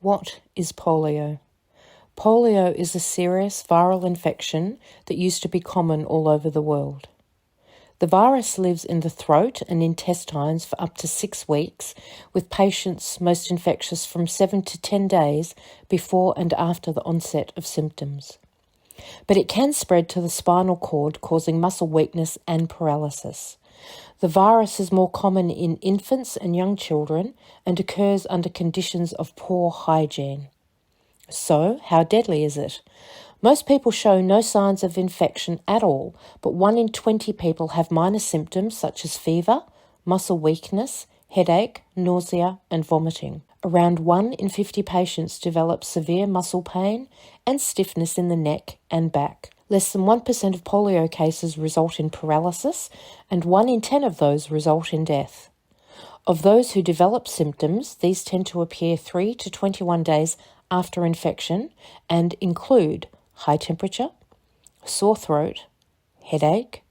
What is polio? Polio is a serious viral infection that used to be common all over the world. The virus lives in the throat and intestines for up to 6 weeks, with patients most infectious from 7 to 10 days before and after the onset of symptoms. But it can spread to the spinal cord, causing muscle weakness and paralysis. The virus is more common in infants and young children and occurs under conditions of poor hygiene. So, how deadly is it? Most people show no signs of infection at all, but 1 in 20 people have minor symptoms such as fever, muscle weakness, headache, nausea, and vomiting. Around 1 in 50 patients develop severe muscle pain and stiffness in the neck and back. Less than 1% of polio cases result in paralysis, and 1 in 10 of those result in death. Of those who develop symptoms, these tend to appear 3 to 21 days after infection and include high temperature, sore throat, headache,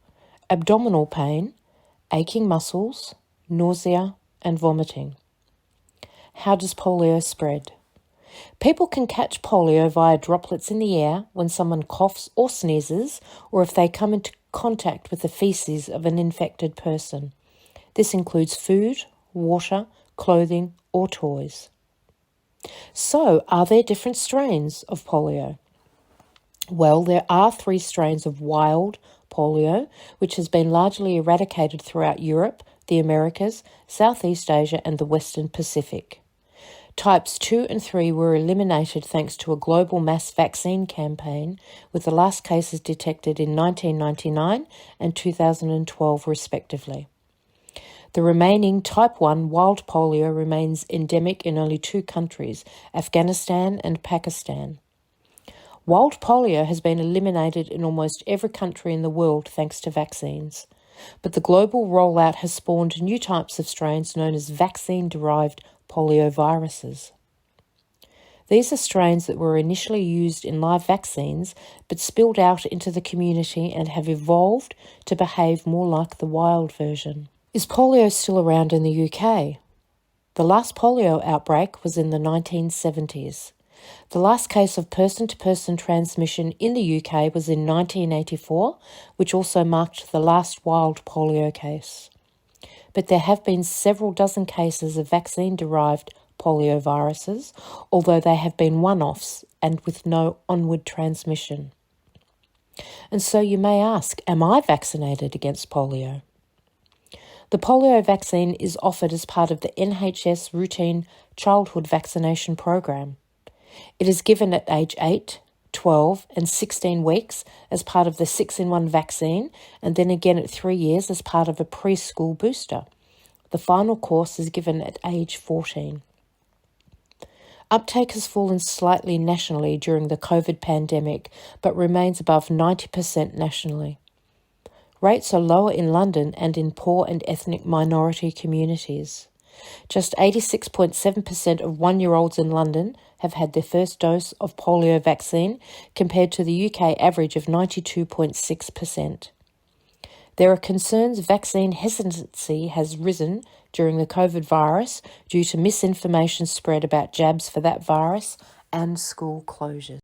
abdominal pain, aching muscles, nausea, and vomiting. How does polio spread? People can catch polio via droplets in the air when someone coughs or sneezes, or if they come into contact with the feces of an infected person. This includes food, water, clothing, or toys. So, are there different strains of polio? Well, there are 3 strains of wild polio, which has been largely eradicated throughout Europe, the Americas, Southeast Asia, and the Western Pacific. Types 2 and 3 were eliminated thanks to a global mass vaccine campaign, with the last cases detected in 1999 and 2012 respectively. The remaining type 1 wild polio remains endemic in only 2 countries, Afghanistan and Pakistan. Wild polio has been eliminated in almost every country in the world thanks to vaccines, but the global rollout has spawned new types of strains known as vaccine-derived polioviruses. These are strains that were initially used in live vaccines but spilled out into the community and have evolved to behave more like the wild version. Is polio still around in the UK? The last polio outbreak was in the 1970s. The last case of person-to-person transmission in the UK was in 1984, which also marked the last wild polio case. But there have been several dozen cases of vaccine-derived polioviruses, although they have been one-offs and with no onward transmission. And so you may ask, am I vaccinated against polio? The polio vaccine is offered as part of the NHS routine childhood vaccination program. It is given at age 8, 12 and 16 weeks as part of the 6-in-1 vaccine, and then again at 3 years as part of a preschool booster. The final course is given at age 14. Uptake has fallen slightly nationally during the COVID pandemic, but remains above 90% nationally. Rates are lower in London and in poor and ethnic minority communities. Just 86.7% of 1-year-olds in London have had their first dose of polio vaccine, compared to the UK average of 92.6%. There are concerns vaccine hesitancy has risen during the COVID virus due to misinformation spread about jabs for that virus and school closures.